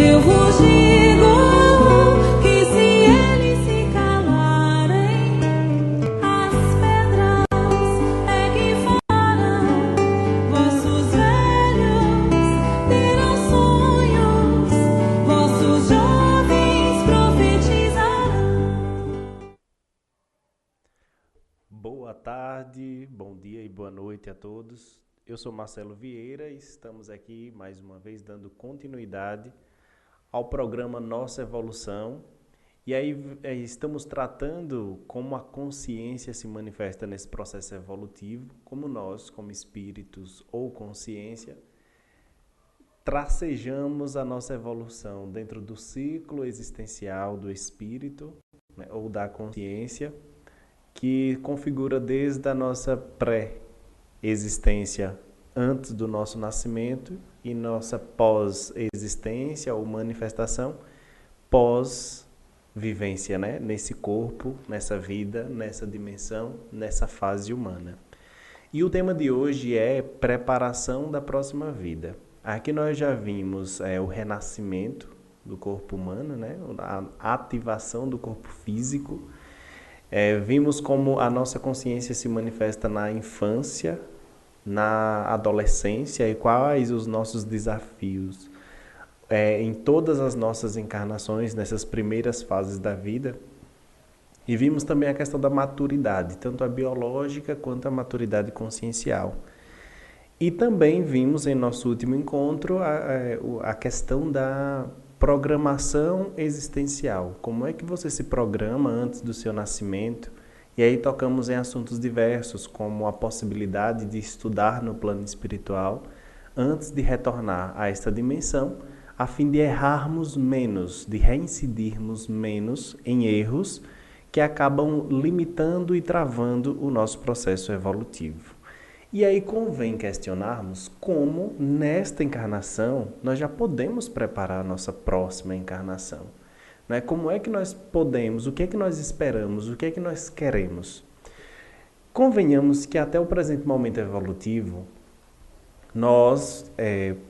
Eu vos digo que se eles se calarem, as pedras é que falarão. Vossos velhos terão sonhos, vossos jovens profetizarão. Boa tarde, bom dia e boa noite a todos. Eu sou Marcelo Vieira e estamos aqui mais uma vez dando continuidade ao programa Nossa Evolução. E aí estamos tratando como a consciência se manifesta nesse processo evolutivo, como nós, como espíritos ou consciência, tracejamos a nossa evolução dentro do ciclo existencial do espírito, né, ou da consciência, que configura desde a nossa pré-existência antes do nosso nascimento e nossa pós-existência ou manifestação pós-vivência, né? Nesse corpo, nessa vida, nessa dimensão, nessa fase humana. E o tema de hoje é preparação da próxima vida. Aqui nós já vimos o renascimento do corpo humano, né? A ativação do corpo físico. Vimos como a nossa consciência se manifesta na infância, na adolescência e quais os nossos desafios em todas as nossas encarnações, nessas primeiras fases da vida. E vimos também a questão da maturidade, tanto a biológica quanto a maturidade consciencial. E também vimos em nosso último encontro a questão da programação existencial. Como é que você se programa antes do seu nascimento? E aí tocamos em assuntos diversos, como a possibilidade de estudar no plano espiritual antes de retornar a esta dimensão, a fim de errarmos menos, de reincidirmos menos em erros que acabam limitando e travando o nosso processo evolutivo. E aí convém questionarmos como, nesta encarnação, nós já podemos preparar a nossa próxima encarnação. Né? Como é que nós podemos, o que é que nós esperamos, o que é que nós queremos? Convenhamos que até o presente momento evolutivo, nós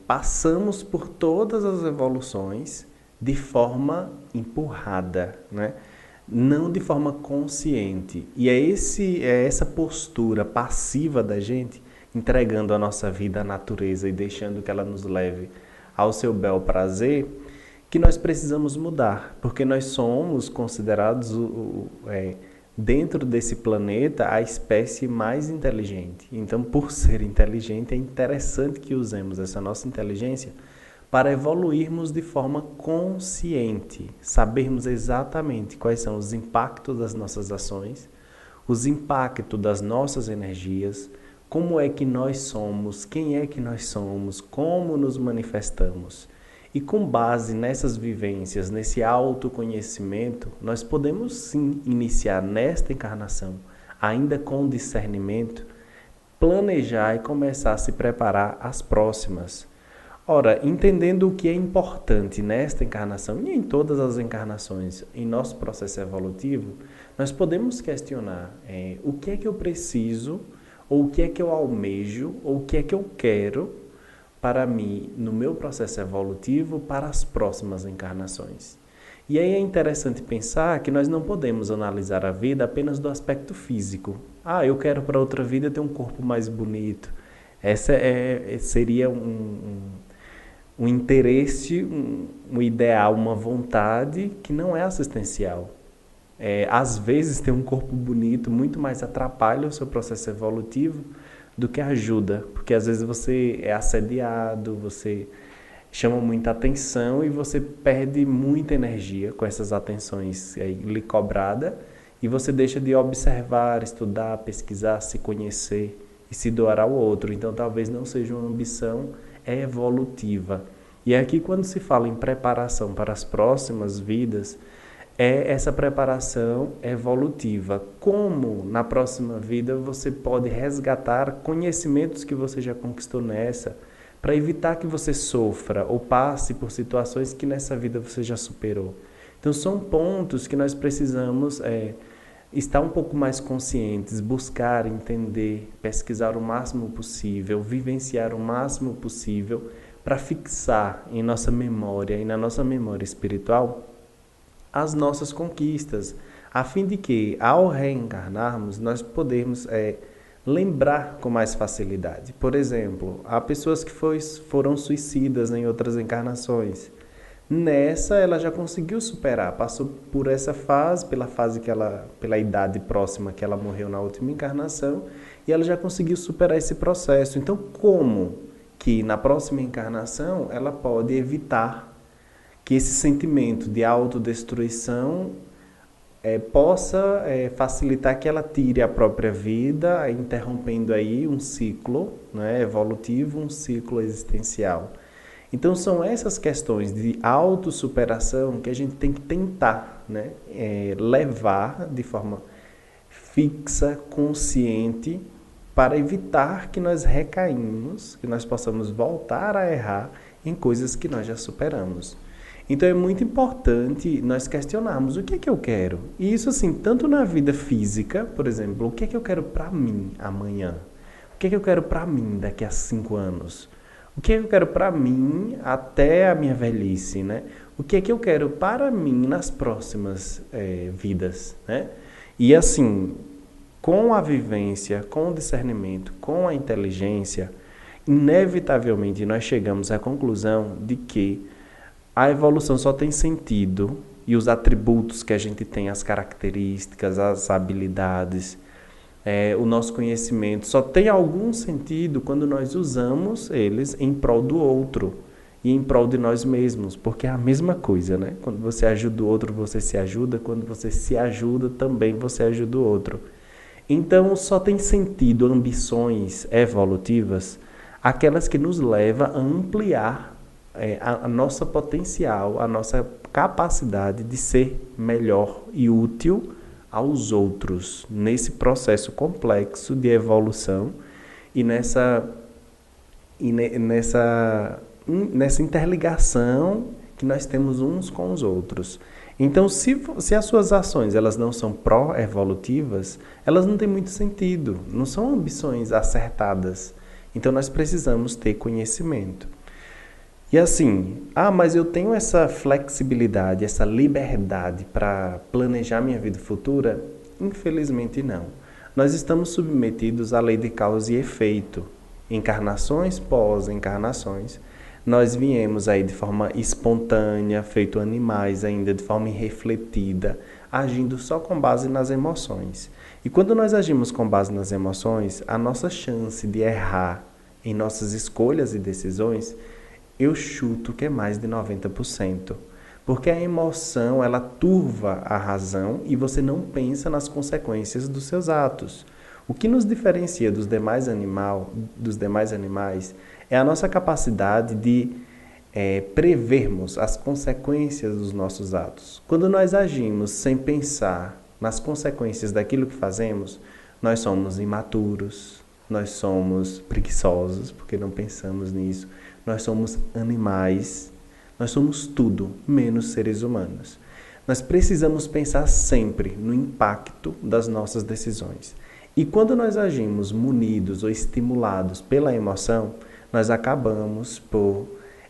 passamos por todas as evoluções de forma empurrada, né? Não de forma consciente. E é essa postura passiva da gente, entregando a nossa vida à natureza e deixando que ela nos leve ao seu bel prazer, que nós precisamos mudar, porque nós somos considerados, dentro desse planeta, a espécie mais inteligente. Então, por ser inteligente, é interessante que usemos essa nossa inteligência para evoluirmos de forma consciente, sabermos exatamente quais são os impactos das nossas ações, os impactos das nossas energias, como é que nós somos, quem é que nós somos, como nos manifestamos. E com base nessas vivências, nesse autoconhecimento, nós podemos sim iniciar nesta encarnação, ainda com discernimento, planejar e começar a se preparar às próximas. Ora, entendendo o que é importante nesta encarnação e em todas as encarnações em nosso processo evolutivo, nós podemos questionar o que é que eu preciso, ou o que é que eu almejo, ou o que é que eu quero para mim, no meu processo evolutivo, para as próximas encarnações. E aí é interessante pensar que nós não podemos analisar a vida apenas do aspecto físico. Eu quero para outra vida ter um corpo mais bonito. Essa seria um interesse, um ideal, uma vontade que não é assistencial. Às vezes ter um corpo bonito muito mais atrapalha o seu processo evolutivo do que ajuda, porque às vezes você é assediado, você chama muita atenção e você perde muita energia com essas atenções lhe cobrada e você deixa de observar, estudar, pesquisar, se conhecer e se doar ao outro. Então talvez não seja uma ambição evolutiva. E aqui quando se fala em preparação para as próximas vidas, é essa preparação evolutiva. Como na próxima vida você pode resgatar conhecimentos que você já conquistou nessa, para evitar que você sofra ou passe por situações que nessa vida você já superou. Então são pontos que nós precisamos estar um pouco mais conscientes, buscar, entender, pesquisar o máximo possível, vivenciar o máximo possível, para fixar em nossa memória e na nossa memória espiritual as nossas conquistas, a fim de que, ao reencarnarmos, nós podemos lembrar com mais facilidade. Por exemplo, há pessoas que foram suicidas em outras encarnações. Nessa, ela já conseguiu superar, passou por essa fase, pela idade próxima que ela morreu na última encarnação, e ela já conseguiu superar esse processo. Então, como que na próxima encarnação ela pode evitar que esse sentimento de autodestruição possa facilitar que ela tire a própria vida, interrompendo aí um ciclo, né, evolutivo, um ciclo existencial. Então são essas questões de autossuperação que a gente tem que tentar, né, levar de forma fixa, consciente, para evitar que nós recaímos, que nós possamos voltar a errar em coisas que nós já superamos. Então é muito importante nós questionarmos o que é que eu quero. E isso assim, tanto na vida física, por exemplo, o que é que eu quero para mim amanhã? O que é que eu quero para mim daqui a 5 anos? O que é que eu quero para mim até a minha velhice, né? O que é que eu quero para mim nas próximas vidas, né? E assim, com a vivência, com o discernimento, com a inteligência, inevitavelmente nós chegamos à conclusão de que a evolução só tem sentido e os atributos que a gente tem, as características, as habilidades, o nosso conhecimento só tem algum sentido quando nós usamos eles em prol do outro e em prol de nós mesmos, porque é a mesma coisa, né? Quando você ajuda o outro, você se ajuda, quando você se ajuda, também você ajuda o outro. Então, só tem sentido ambições evolutivas aquelas que nos levam a ampliar a nossa potencial, a nossa capacidade de ser melhor e útil aos outros nesse processo complexo de evolução e nessa interligação que nós temos uns com os outros. Então, se as suas ações elas não são pró-evolutivas, elas não têm muito sentido, não são ambições acertadas. Então, nós precisamos ter conhecimento. E assim, mas eu tenho essa flexibilidade, essa liberdade para planejar minha vida futura? Infelizmente não. Nós estamos submetidos à lei de causa e efeito. Encarnações pós-encarnações. Nós viemos aí de forma espontânea, feito animais ainda, de forma irrefletida, agindo só com base nas emoções. E quando nós agimos com base nas emoções, a nossa chance de errar em nossas escolhas e decisões, eu chuto que é mais de 90%. Porque a emoção, ela turva a razão e você não pensa nas consequências dos seus atos. O que nos diferencia dos demais animais é a nossa capacidade de prevermos as consequências dos nossos atos. Quando nós agimos sem pensar nas consequências daquilo que fazemos, nós somos imaturos, nós somos preguiçosos, porque não pensamos nisso. Nós somos animais, nós somos tudo, menos seres humanos. Nós precisamos pensar sempre no impacto das nossas decisões. E quando nós agimos munidos ou estimulados pela emoção, nós acabamos por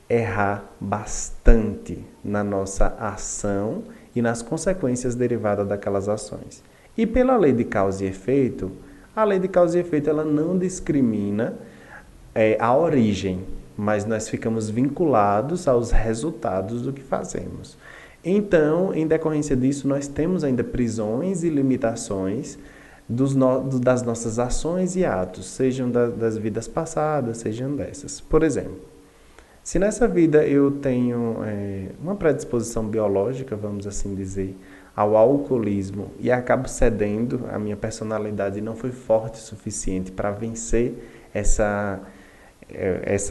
errar bastante na nossa ação e nas consequências derivadas daquelas ações. E pela lei de causa e efeito, a lei de causa e efeito ela não discrimina a origem, mas nós ficamos vinculados aos resultados do que fazemos. Então, em decorrência disso, nós temos ainda prisões e limitações das nossas ações e atos, sejam das vidas passadas, sejam dessas. Por exemplo, se nessa vida eu tenho uma predisposição biológica, vamos assim dizer, ao alcoolismo e acabo cedendo, a minha personalidade não foi forte o suficiente para vencer essa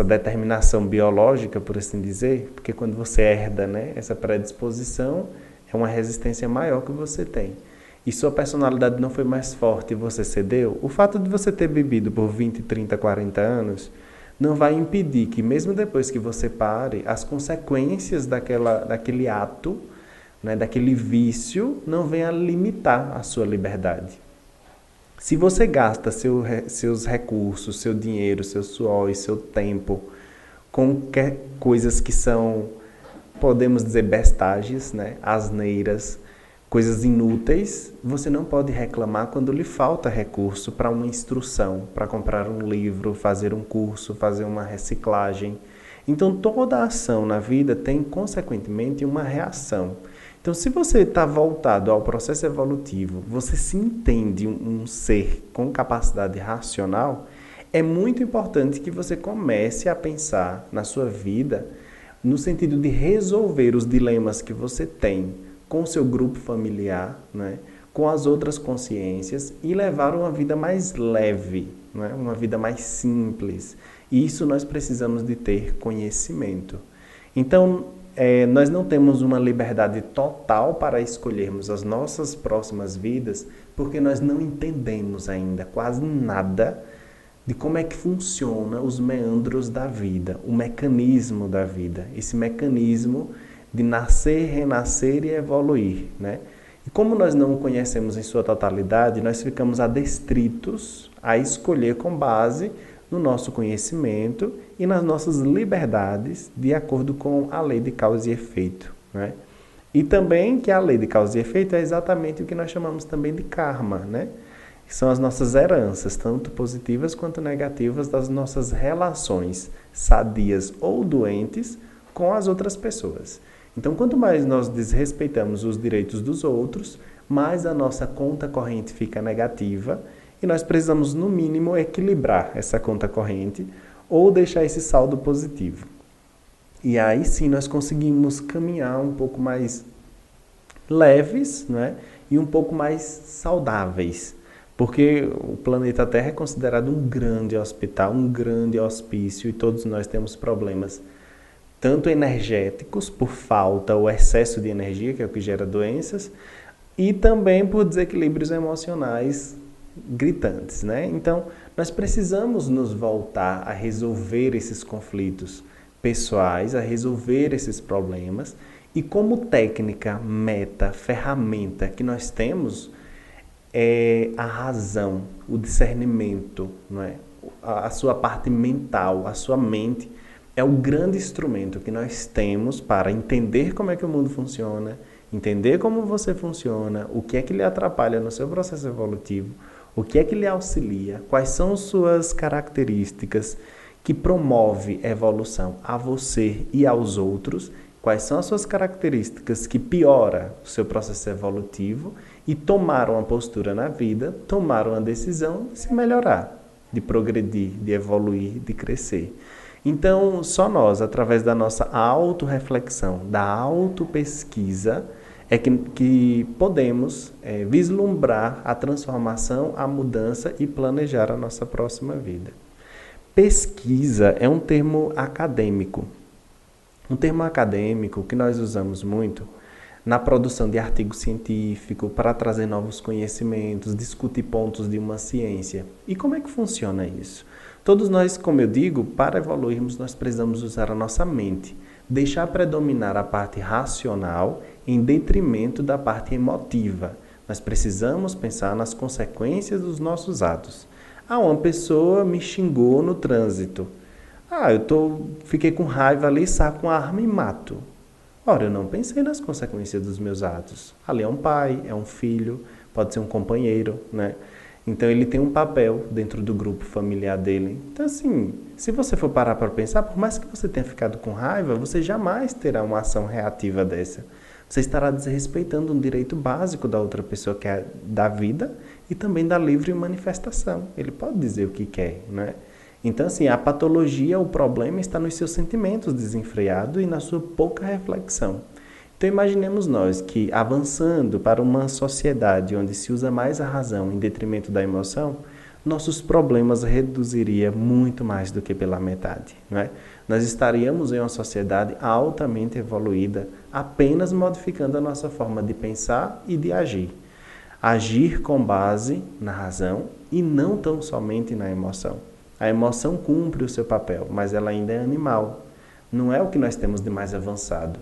determinação biológica, por assim dizer, porque quando você herda, né, essa predisposição, é uma resistência maior que você tem. E sua personalidade não foi mais forte e você cedeu, o fato de você ter bebido por 20, 30, 40 anos não vai impedir que, mesmo depois que você pare, as consequências daquele ato, né, daquele vício, não venha limitar a sua liberdade. Se você gasta seus recursos, seu dinheiro, seu suor e seu tempo com coisas que são, podemos dizer, bestagens, né? Asneiras, coisas inúteis, você não pode reclamar quando lhe falta recurso para uma instrução, para comprar um livro, fazer um curso, fazer uma reciclagem. Então, toda ação na vida tem, consequentemente, uma reação. Então, se você está voltado ao processo evolutivo, você se entende um ser com capacidade racional, é muito importante que você comece a pensar na sua vida no sentido de resolver os dilemas que você tem com o seu grupo familiar, né, com as outras consciências e levar uma vida mais leve, né, uma vida mais simples. E isso nós precisamos de ter conhecimento. Então, nós não temos uma liberdade total para escolhermos as nossas próximas vidas, porque nós não entendemos ainda quase nada de como é que funciona os meandros da vida, o mecanismo da vida, esse mecanismo de nascer, renascer e evoluir, né? E como nós não o conhecemos em sua totalidade, nós ficamos adstritos a escolher com base no nosso conhecimento e nas nossas liberdades, de acordo com a lei de causa e efeito, né? E também que a lei de causa e efeito é exatamente o que nós chamamos também de karma, né? Que são as nossas heranças, tanto positivas quanto negativas, das nossas relações sadias ou doentes com as outras pessoas. Então, quanto mais nós desrespeitamos os direitos dos outros, mais a nossa conta corrente fica negativa e nós precisamos, no mínimo, equilibrar essa conta corrente ou deixar esse saldo positivo. E aí sim nós conseguimos caminhar um pouco mais leves, né? E um pouco mais saudáveis. Porque o planeta Terra é considerado um grande hospital, um grande hospício e todos nós temos problemas tanto energéticos, por falta ou excesso de energia, que é o que gera doenças, e também por desequilíbrios emocionais gritantes, né? Então, nós precisamos nos voltar a resolver esses conflitos pessoais, a resolver esses problemas, e como técnica, meta, ferramenta que nós temos é a razão, o discernimento, não é? A sua parte mental, a sua mente é o grande instrumento que nós temos para entender como é que o mundo funciona, entender como você funciona, o que é que lhe atrapalha no seu processo evolutivo, o que é que lhe auxilia, quais são suas características que promove evolução a você e aos outros, quais são as suas características que piora o seu processo evolutivo e tomar uma postura na vida, tomar uma decisão de se melhorar, de progredir, de evoluir, de crescer. Então, só nós, através da nossa autorreflexão, da autopesquisa, é que podemos vislumbrar a transformação, a mudança e planejar a nossa próxima vida. Pesquisa é um termo acadêmico. Um termo acadêmico que nós usamos muito na produção de artigo científico, para trazer novos conhecimentos, discutir pontos de uma ciência. E como é que funciona isso? Todos nós, como eu digo, para evoluirmos, nós precisamos usar a nossa mente, deixar predominar a parte racional em detrimento da parte emotiva. Nós precisamos pensar nas consequências dos nossos atos. Uma pessoa me xingou no trânsito. Fiquei com raiva ali, saco uma arma e mato. Ora, eu não pensei nas consequências dos meus atos. Ali é um pai, é um filho, pode ser um companheiro, né? Então, ele tem um papel dentro do grupo familiar dele. Então, assim, se você for parar para pensar, por mais que você tenha ficado com raiva, você jamais terá uma ação reativa dessa. Você estará desrespeitando um direito básico da outra pessoa, que é da vida e também da livre manifestação. Ele pode dizer o que quer, né? Então, assim, a patologia, o problema está nos seus sentimentos desenfreados e na sua pouca reflexão. Então, imaginemos nós que, avançando para uma sociedade onde se usa mais a razão em detrimento da emoção, nossos problemas reduziriam muito mais do que pela metade, não é? Nós estaríamos em uma sociedade altamente evoluída, apenas modificando a nossa forma de pensar e de agir. Agir com base na razão e não tão somente na emoção. A emoção cumpre o seu papel, mas ela ainda é animal. Não é o que nós temos de mais avançado.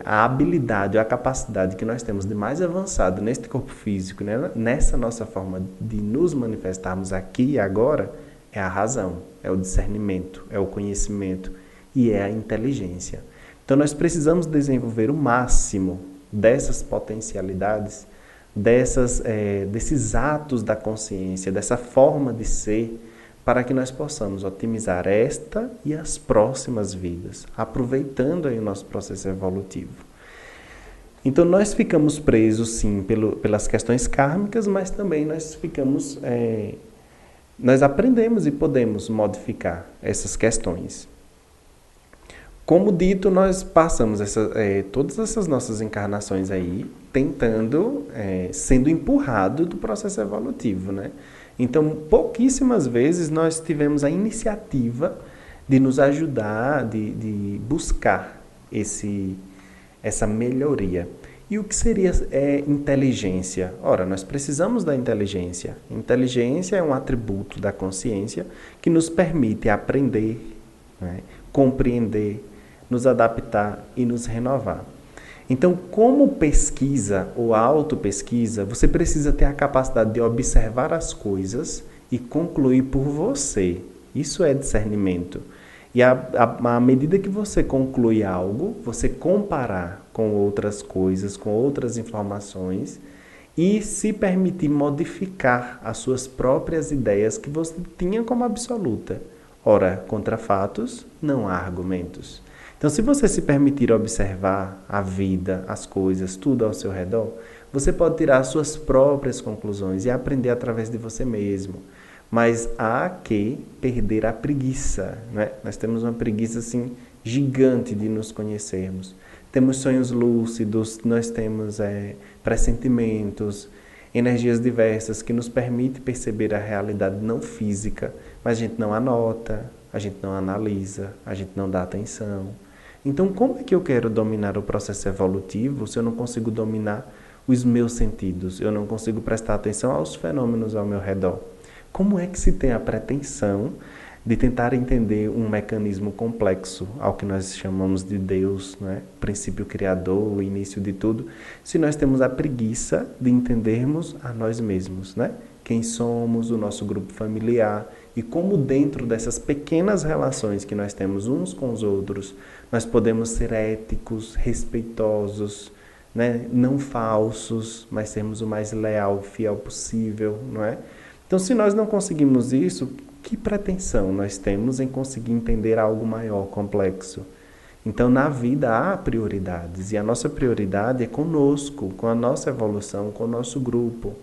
A habilidade, a capacidade que nós temos de mais avançado neste corpo físico, né? Nessa nossa forma de nos manifestarmos aqui e agora, É a razão, é o discernimento, é o conhecimento e é a inteligência. Então nós precisamos desenvolver o máximo dessas potencialidades, desses atos da consciência, dessa forma de ser, para que nós possamos otimizar esta e as próximas vidas, aproveitando aí o nosso processo evolutivo. Então nós ficamos presos sim pelas questões kármicas, mas também nós aprendemos e podemos modificar essas questões. Como dito, nós passamos todas essas nossas encarnações aí tentando, sendo empurrado do processo evolutivo, né? Então, pouquíssimas vezes nós tivemos a iniciativa de nos ajudar, de buscar essa melhoria. E o que seria inteligência? Ora, nós precisamos da inteligência. Inteligência é um atributo da consciência que nos permite aprender, né, compreender, nos adaptar e nos renovar. Então, como pesquisa ou autopesquisa, você precisa ter a capacidade de observar as coisas e concluir por você. Isso é discernimento. E à medida que você conclui algo, você comparar com outras coisas, com outras informações e se permitir modificar as suas próprias ideias que você tinha como absoluta. Ora, contra fatos, não há argumentos. Então, se você se permitir observar a vida, as coisas, tudo ao seu redor, você pode tirar as suas próprias conclusões e aprender através de você mesmo. Mas há que perder a preguiça, né? Nós temos uma preguiça assim gigante de nos conhecermos. Temos sonhos lúcidos, nós temos pressentimentos, energias diversas que nos permitem perceber a realidade não física, mas a gente não anota, a gente não analisa, a gente não dá atenção. Então, como é que eu quero dominar o processo evolutivo se eu não consigo dominar os meus sentidos? Eu não consigo prestar atenção aos fenômenos ao meu redor. Como é que se tem a pretensão de tentar entender um mecanismo complexo, ao que nós chamamos de Deus, né? O princípio criador, o início de tudo, se nós temos a preguiça de entendermos a nós mesmos, né? Quem somos, o nosso grupo familiar e como dentro dessas pequenas relações que nós temos uns com os outros, nós podemos ser éticos, respeitosos, né? Não falsos, mas sermos o mais leal, fiel possível, não é? Então, se nós não conseguimos isso, que pretensão nós temos em conseguir entender algo maior, complexo? Então, na vida há prioridades, e a nossa prioridade é conosco, com a nossa evolução, com o nosso grupo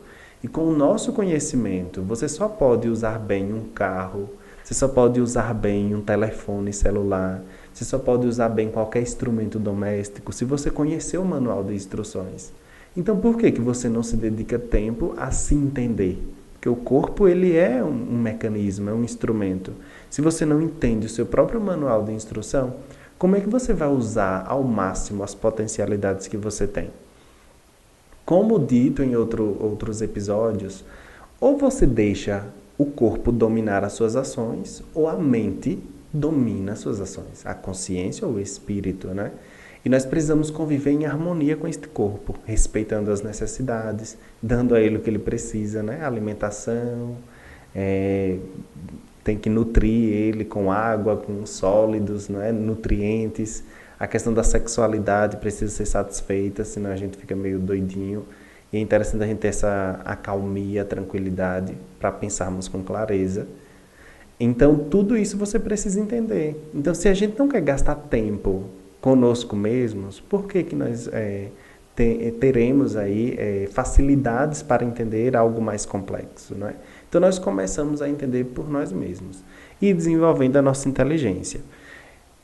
e com o nosso conhecimento. Você só pode usar bem um carro, você só pode usar bem um telefone celular, você só pode usar bem qualquer instrumento doméstico se você conhecer o manual de instruções. Então, por que você não se dedica tempo a se entender? Porque o corpo ele é um mecanismo, é um instrumento. Se você não entende o seu próprio manual de instrução, como é que você vai usar ao máximo as potencialidades que você tem? Como dito em outros episódios, ou você deixa o corpo dominar as suas ações, ou a mente domina as suas ações, a consciência ou o espírito, né? E nós precisamos conviver em harmonia com este corpo, respeitando as necessidades, dando a ele o que ele precisa, né? Alimentação, tem que nutrir ele com água, com sólidos, né? Nutrientes. A questão da sexualidade precisa ser satisfeita, senão a gente fica meio doidinho. E é interessante a gente ter essa acalmia, tranquilidade, para pensarmos com clareza. Então, tudo isso você precisa entender. Então, se a gente não quer gastar tempo conosco mesmos, por que nós teremos aí facilidades para entender algo mais complexo, não é? Então nós começamos a entender por nós mesmos e desenvolvendo a nossa inteligência.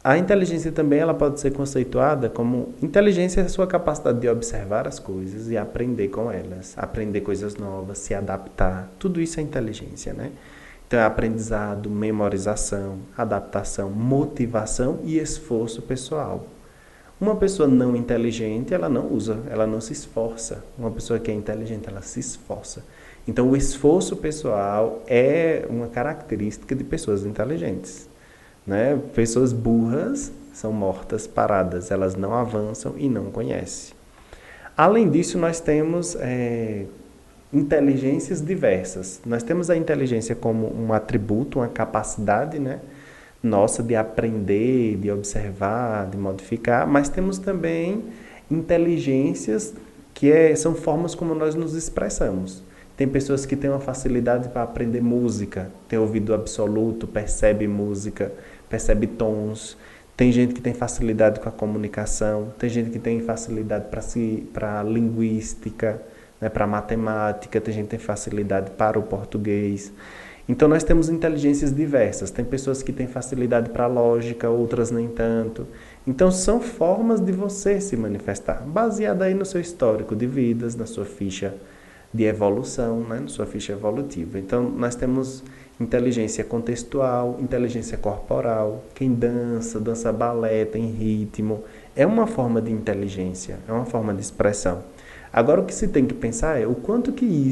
A inteligência também ela pode ser conceituada como inteligência é a sua capacidade de observar as coisas e aprender com elas, aprender coisas novas, se adaptar, tudo isso é inteligência, né? Então é aprendizado, memorização, adaptação, motivação e esforço pessoal. Uma pessoa não inteligente, ela não usa, ela não se esforça. Uma pessoa que é inteligente, ela se esforça. Então o esforço pessoal é uma característica de pessoas inteligentes, né? Pessoas burras são mortas, paradas, elas não avançam e não conhecem. Além disso, nós temos inteligências diversas. Nós temos a inteligência como um atributo, uma capacidade, né, nossa de aprender, de observar, de modificar, mas temos também inteligências são formas como nós nos expressamos. Tem pessoas que têm uma facilidade para aprender música, tem ouvido absoluto, percebe música, percebe tons. Tem gente que tem facilidade com a comunicação, tem gente que tem facilidade para linguística, né, para matemática, tem gente que tem facilidade para o português. Então nós temos inteligências diversas. Tem pessoas que têm facilidade para a lógica, outras nem tanto. Então são formas de você se manifestar, baseada aí no seu histórico de vidas, na sua ficha de evolução, né, na sua ficha evolutiva. Então nós temos inteligência contextual, inteligência corporal. Quem dança, dança balé, tem ritmo, é uma forma de inteligência, é uma forma de expressão. Agora o que se tem que pensar é o quanto que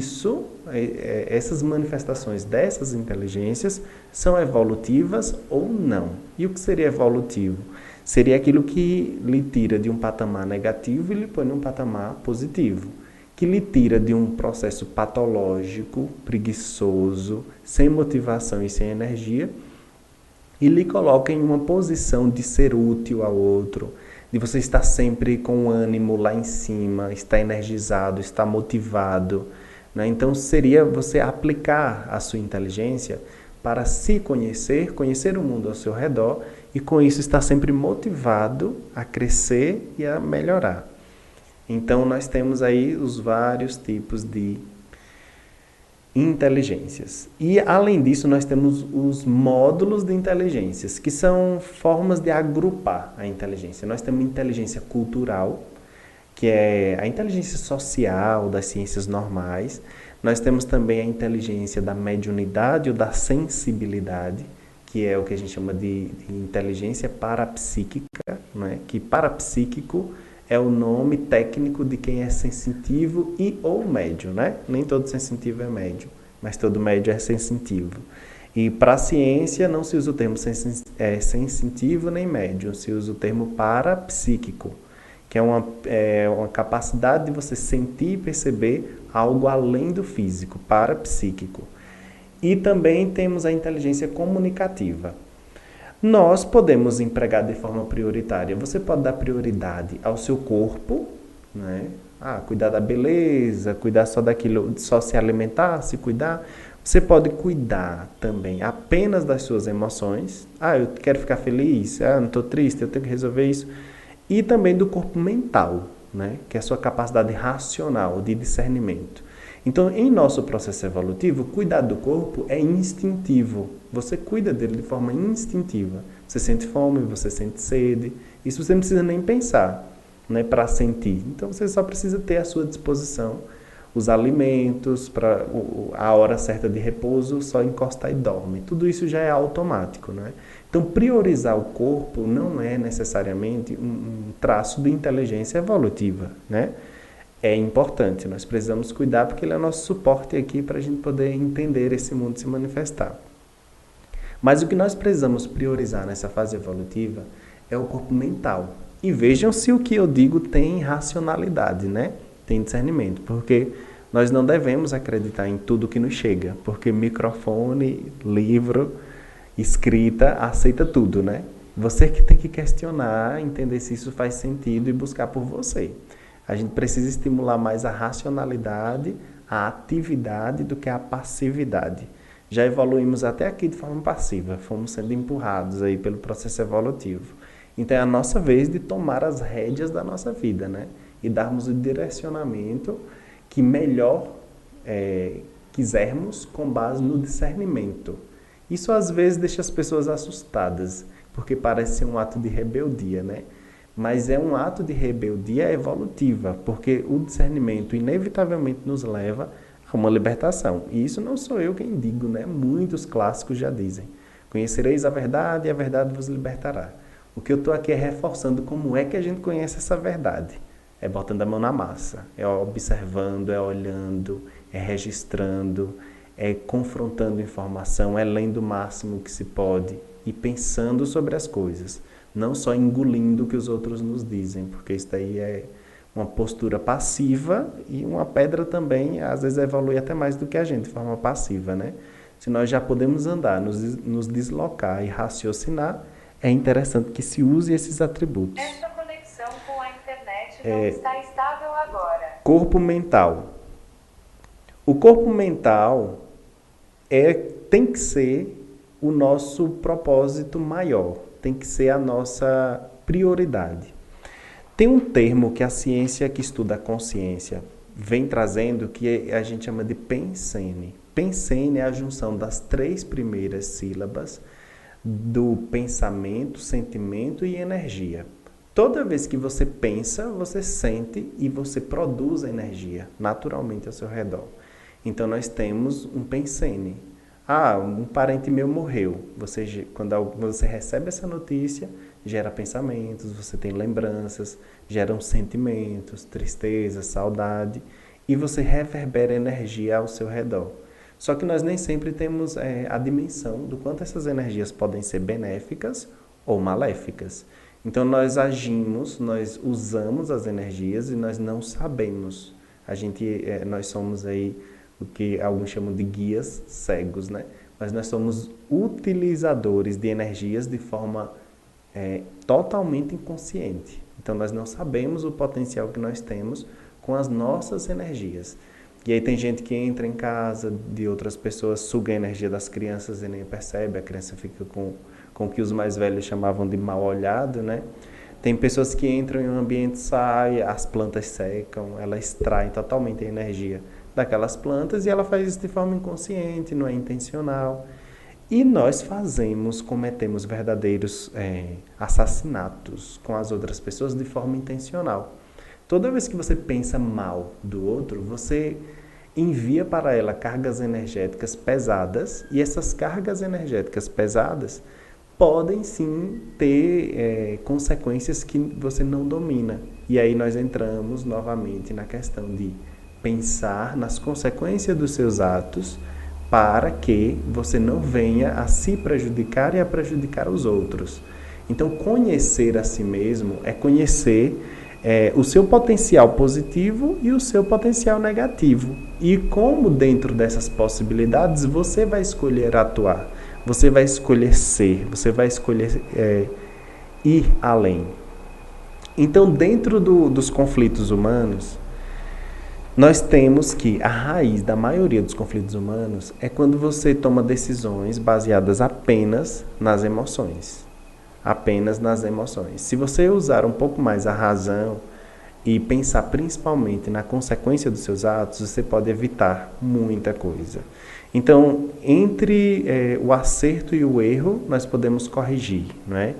essas manifestações dessas inteligências são evolutivas ou não. E o que seria evolutivo? Seria aquilo que lhe tira de um patamar negativo e lhe põe num patamar positivo, que lhe tira de um processo patológico, preguiçoso, sem motivação e sem energia, e lhe coloca em uma posição de ser útil ao outro, de você estar sempre com o ânimo lá em cima, estar energizado, estar motivado, né? Então seria você aplicar a sua inteligência para se conhecer, conhecer o mundo ao seu redor e com isso estar sempre motivado a crescer e a melhorar. Então nós temos aí os vários tipos de inteligências. E além disso nós temos os módulos de inteligências, que são formas de agrupar a inteligência. Nós temos inteligência cultural, que é a inteligência social das ciências normais. Nós temos também a inteligência da mediunidade ou da sensibilidade, que é o que a gente chama de inteligência parapsíquica, né? Que parapsíquico é o nome técnico de quem é sensitivo e ou médio, né? Nem todo sensitivo é médio, mas todo médio é sensitivo. E para a ciência não se usa o termo sensitivo nem médio, se usa o termo parapsíquico, que é uma capacidade de você sentir e perceber algo além do físico, parapsíquico. E também temos a inteligência comunicativa. Nós podemos empregar de forma prioritária. Você pode dar prioridade ao seu corpo, né? Cuidar da beleza, cuidar só daquilo, só se alimentar, se cuidar. Você pode cuidar também apenas das suas emoções. Eu quero ficar feliz, não estou triste, eu tenho que resolver isso. E também do corpo mental, né? Que é a sua capacidade racional de discernimento. Então, em nosso processo evolutivo, cuidar do corpo é instintivo. Você cuida dele de forma instintiva. Você sente fome, você sente sede. Isso você não precisa nem pensar, né, para sentir. Então, você só precisa ter à sua disposição os alimentos, para a hora certa de repouso, só encostar e dorme. Tudo isso já é automático, né? Então, priorizar o corpo não é necessariamente um traço de inteligência evolutiva, né? É importante, nós precisamos cuidar porque ele é o nosso suporte aqui para a gente poder entender esse mundo se manifestar. Mas o que nós precisamos priorizar nessa fase evolutiva é o corpo mental. E vejam se o que eu digo tem racionalidade, né? Tem discernimento, porque nós não devemos acreditar em tudo que nos chega, porque microfone, livro, escrita, aceita tudo, né? Você que tem que questionar, entender se isso faz sentido e buscar por você. A gente precisa estimular mais a racionalidade, a atividade do que a passividade. Já evoluímos até aqui de forma passiva, fomos sendo empurrados aí pelo processo evolutivo. Então é a nossa vez de tomar as rédeas da nossa vida, né? E darmos o direcionamento que melhor quisermos com base no discernimento. Isso às vezes deixa as pessoas assustadas, porque parece ser um ato de rebeldia, né? Mas é um ato de rebeldia evolutiva, porque o discernimento inevitavelmente nos leva a uma libertação. E isso não sou eu quem digo, né? Muitos clássicos já dizem. Conhecereis a verdade e a verdade vos libertará. O que eu estou aqui é reforçando como é que a gente conhece essa verdade. É botando a mão na massa, é observando, é olhando, é registrando, é confrontando informação, é lendo o máximo que se pode e pensando sobre as coisas. Não só engolindo o que os outros nos dizem, porque isso daí é uma postura passiva, e uma pedra também, às vezes, evolui até mais do que a gente, de forma passiva, né? Se nós já podemos andar, nos deslocar e raciocinar, é interessante que se use esses atributos. Esta conexão com a internet não está estável agora. Corpo mental. O corpo mental tem que ser o nosso propósito maior, tem que ser a nossa prioridade. Tem um termo que a ciência que estuda a consciência vem trazendo que a gente chama de pensene. Pensene é a junção das 3 primeiras sílabas do pensamento, sentimento e energia. Toda vez que você pensa, você sente e você produz energia naturalmente ao seu redor. Então nós temos um pensene. Um parente meu morreu. Quando você recebe essa notícia, gera pensamentos, você tem lembranças, geram sentimentos, tristeza, saudade, e você reverbera energia ao seu redor. Só que nós nem sempre temos a dimensão do quanto essas energias podem ser benéficas ou maléficas. Então nós agimos, nós usamos as energias e nós não sabemos. Nós somos aí o que alguns chamam de guias cegos, né? Mas nós somos utilizadores de energias de forma totalmente inconsciente. Então nós não sabemos o potencial que nós temos com as nossas energias. E aí tem gente que entra em casa de outras pessoas, suga a energia das crianças e nem percebe, a criança fica com o que os mais velhos chamavam de mal olhado, né? Tem pessoas que entram em um ambiente, saem, as plantas secam, ela extrai totalmente a energia daquelas plantas e ela faz isso de forma inconsciente, não é intencional. E nós cometemos verdadeiros assassinatos com as outras pessoas de forma intencional. Toda vez que você pensa mal do outro, você envia para ela cargas energéticas pesadas, e essas cargas energéticas pesadas podem sim ter consequências que você não domina. E aí nós entramos novamente na questão de pensar nas consequências dos seus atos para que você não venha a se prejudicar e a prejudicar os outros. Então, conhecer a si mesmo é conhecer o seu potencial positivo e o seu potencial negativo. E como dentro dessas possibilidades você vai escolher atuar, você vai escolher ser, você vai escolher ir além. Então, dentro dos conflitos humanos, nós temos que a raiz da maioria dos conflitos humanos é quando você toma decisões baseadas apenas nas emoções. Apenas nas emoções. Se você usar um pouco mais a razão e pensar principalmente na consequência dos seus atos, você pode evitar muita coisa. Então, entre o acerto e o erro, nós podemos corrigir, não é?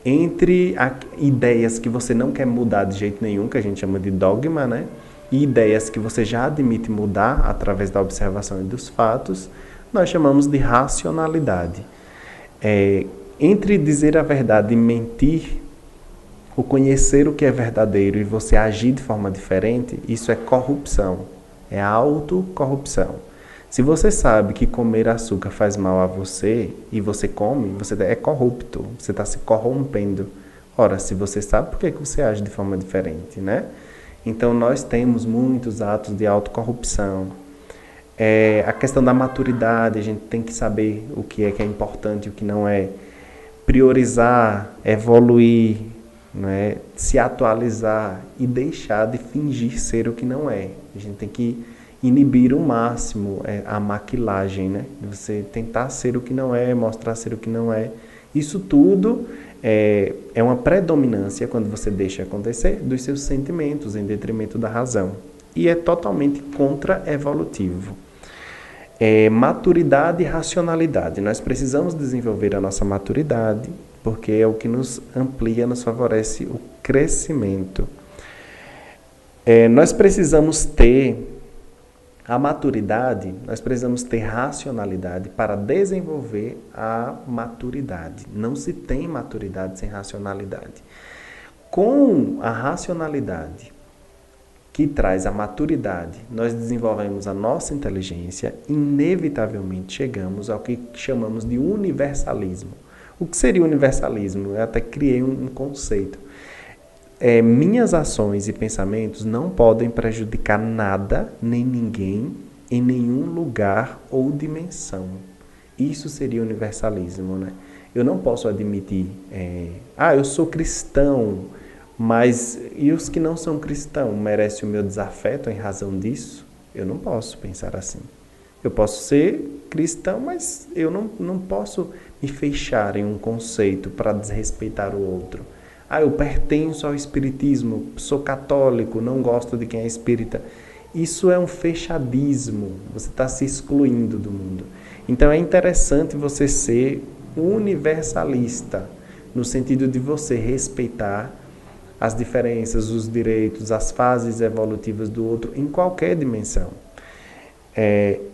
Entre ideias que você não quer mudar de jeito nenhum, que a gente chama de dogma, né? E ideias que você já admite mudar através da observação e dos fatos, nós chamamos de racionalidade. Entre dizer a verdade e mentir, o conhecer o que é verdadeiro e você agir de forma diferente, isso é corrupção, é autocorrupção. Se você sabe que comer açúcar faz mal a você e você come, você é corrupto, você está se corrompendo. Ora, se você sabe, por que você age de forma diferente, né? Então, nós temos muitos atos de autocorrupção. A questão da maturidade, a gente tem que saber o que é importante e o que não é. Priorizar, evoluir, né? Se atualizar e deixar de fingir ser o que não é. A gente tem que inibir o máximo a maquilagem, né? Você tentar ser o que não é, mostrar ser o que não é. Isso tudo é uma predominância, quando você deixa acontecer, dos seus sentimentos em detrimento da razão. E é totalmente contra-evolutivo. Maturidade e racionalidade. Nós precisamos desenvolver a nossa maturidade, porque é o que nos amplia, nos favorece o crescimento. Nós precisamos ter a maturidade, nós precisamos ter racionalidade para desenvolver a maturidade. Não se tem maturidade sem racionalidade. Com a racionalidade que traz a maturidade, nós desenvolvemos a nossa inteligência, inevitavelmente chegamos ao que chamamos de universalismo. O que seria universalismo? Eu até criei um conceito. minhas ações e pensamentos não podem prejudicar nada, nem ninguém, em nenhum lugar ou dimensão. Isso seria universalismo, né? Eu não posso admitir, eu sou cristão, mas e os que não são cristãos merecem o meu desafeto em razão disso? Eu não posso pensar assim. Eu posso ser cristão, mas eu não posso me fechar em um conceito para desrespeitar o outro. Eu pertenço ao espiritismo, sou católico, não gosto de quem é espírita. Isso é um fechadismo, você está se excluindo do mundo. Então é interessante você ser universalista, no sentido de você respeitar as diferenças, os direitos, as fases evolutivas do outro em qualquer dimensão.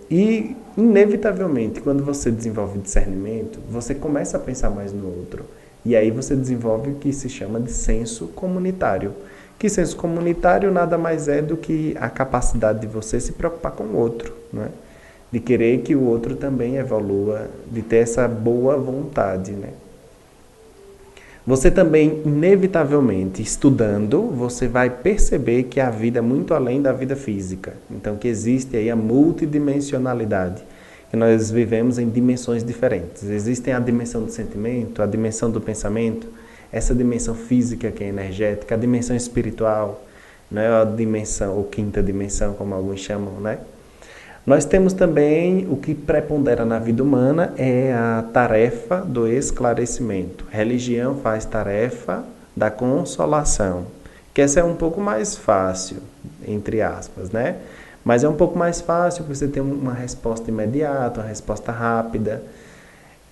E, inevitavelmente, quando você desenvolve discernimento, você começa a pensar mais no outro. E aí você desenvolve o que se chama de senso comunitário. Que senso comunitário nada mais é do que a capacidade de você se preocupar com o outro, né? De querer que o outro também evolua, de ter essa boa vontade, né? Você também, inevitavelmente, estudando, você vai perceber que a vida é muito além da vida física. Então, que existe aí a multidimensionalidade, que nós vivemos em dimensões diferentes. Existem a dimensão do sentimento, a dimensão do pensamento, essa dimensão física que é energética, a dimensão espiritual, né? A dimensão, ou quinta dimensão, como alguns chamam, né? Nós temos também o que prepondera na vida humana é a tarefa do esclarecimento. A religião faz tarefa da consolação, que essa é um pouco mais fácil, entre aspas, né? Mas é um pouco mais fácil porque você tem uma resposta imediata, uma resposta rápida,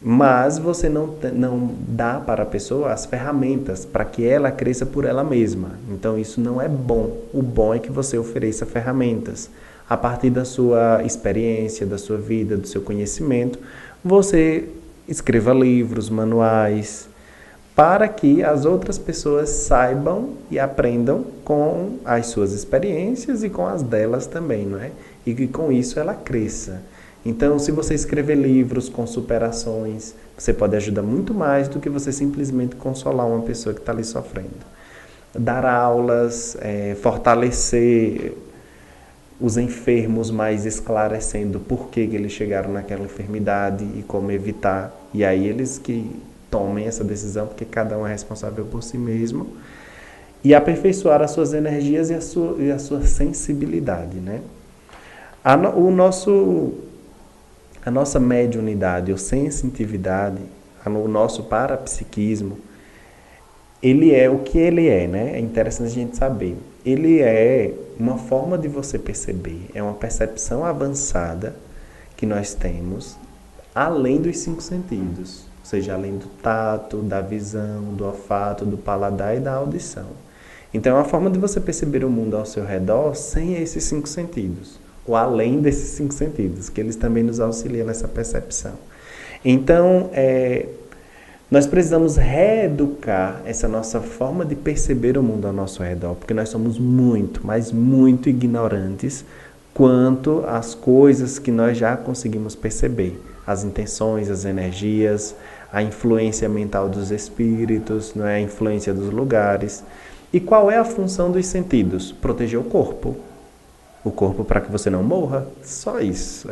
mas você não dá para a pessoa as ferramentas para que ela cresça por ela mesma. Então isso não é bom. O bom é que você ofereça ferramentas. A partir da sua experiência, da sua vida, do seu conhecimento, você escreva livros, manuais, para que as outras pessoas saibam e aprendam com as suas experiências e com as delas também, não é? E que com isso ela cresça. Então, se você escrever livros com superações, você pode ajudar muito mais do que você simplesmente consolar uma pessoa que está ali sofrendo. Dar aulas, fortalecer os enfermos, mais esclarecendo por que eles chegaram naquela enfermidade e como evitar. E aí eles que tomem essa decisão, porque cada um é responsável por si mesmo. E aperfeiçoar as suas energias e a sua sensibilidade, né? A nossa mediunidade ou sensitividade, o nosso parapsiquismo, ele é o que ele é, né? É interessante a gente saber. Ele é uma forma de você perceber, é uma percepção avançada que nós temos além dos 5 sentidos, ou seja, além do tato, da visão, do olfato, do paladar e da audição. Então é uma forma de você perceber o mundo ao seu redor sem esses 5 sentidos, ou além desses 5 sentidos, que eles também nos auxiliam nessa percepção. Então, nós precisamos reeducar essa nossa forma de perceber o mundo ao nosso redor, porque nós somos muito, mas muito ignorantes quanto às coisas que nós já conseguimos perceber. As intenções, as energias, a influência mental dos espíritos, não é? A influência dos lugares. E qual é a função dos sentidos? Proteger o corpo. O corpo para que você não morra. Só isso.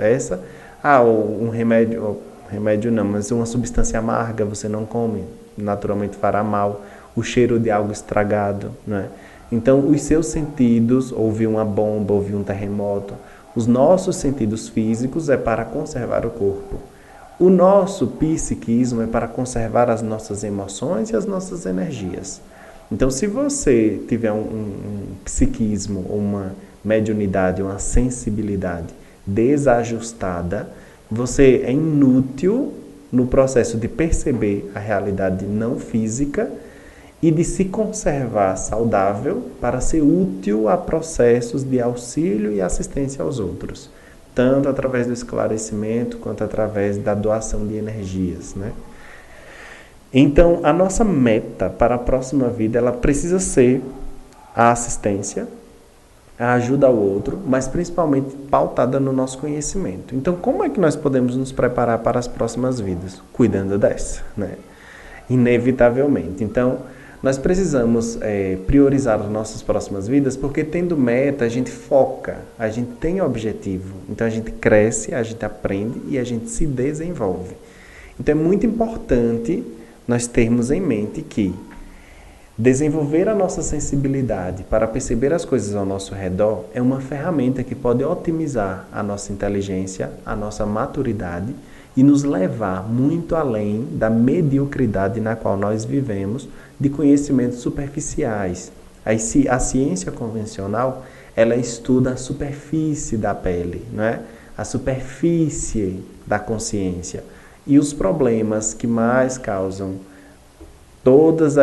Um remédio não, mas uma substância amarga você não come, naturalmente fará mal. O cheiro de algo estragado, não é? Então, os seus sentidos, ouvir uma bomba, ouvir um terremoto, os nossos sentidos físicos é para conservar o corpo. O nosso psiquismo é para conservar as nossas emoções e as nossas energias. Então, se você tiver um psiquismo, uma mediunidade, uma sensibilidade desajustada, você é inútil no processo de perceber a realidade não física e de se conservar saudável para ser útil a processos de auxílio e assistência aos outros, tanto através do esclarecimento quanto através da doação de energias, né? Então, a nossa meta para a próxima vida, ela precisa ser a assistência, a ajuda ao outro, mas principalmente pautada no nosso conhecimento. Então, como é que nós podemos nos preparar para as próximas vidas? Cuidando dessa, né? Inevitavelmente. Então, Nós precisamos priorizar as nossas próximas vidas, porque tendo meta, a gente foca, a gente tem objetivo. Então a gente cresce, a gente aprende e a gente se desenvolve. Então é muito importante nós termos em mente que desenvolver a nossa sensibilidade para perceber as coisas ao nosso redor é uma ferramenta que pode otimizar a nossa inteligência, a nossa maturidade e nos levar muito além da mediocridade na qual nós vivemos, de conhecimentos superficiais. A ciência convencional, ela estuda a superfície da pele, não é? A superfície da consciência. E os problemas que mais causam todos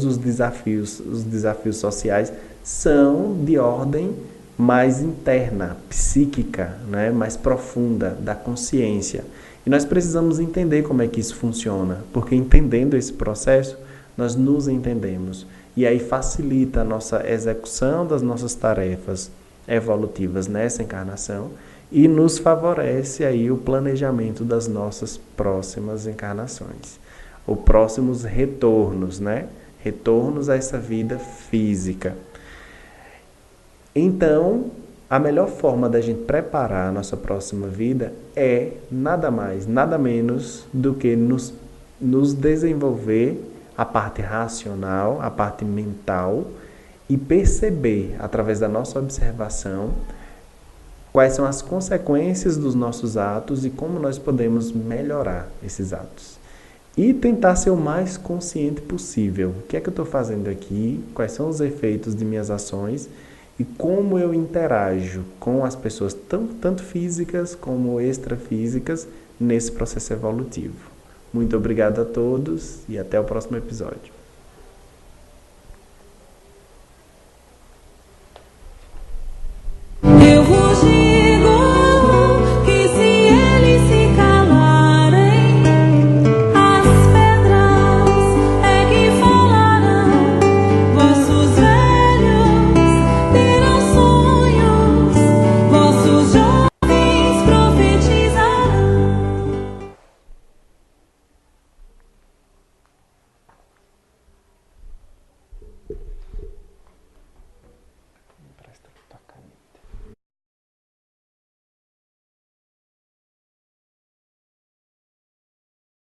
os desafios sociais são de ordem mais interna, psíquica, né? Mais profunda, da consciência. E nós precisamos entender como é que isso funciona, porque entendendo esse processo, nós nos entendemos. E aí facilita a nossa execução das nossas tarefas evolutivas nessa encarnação e nos favorece aí o planejamento das nossas próximas encarnações. Ou próximos retornos, né? Retornos a essa vida física. Então, a melhor forma da gente preparar a nossa próxima vida é nada mais, nada menos do que nos desenvolver a parte racional, a parte mental e perceber, através da nossa observação, quais são as consequências dos nossos atos e como nós podemos melhorar esses atos. E tentar ser o mais consciente possível. O que é que eu estou fazendo aqui? Quais são os efeitos de minhas ações? E como eu interajo com as pessoas, tanto físicas como extrafísicas, nesse processo evolutivo. Muito obrigado a todos e até o próximo episódio.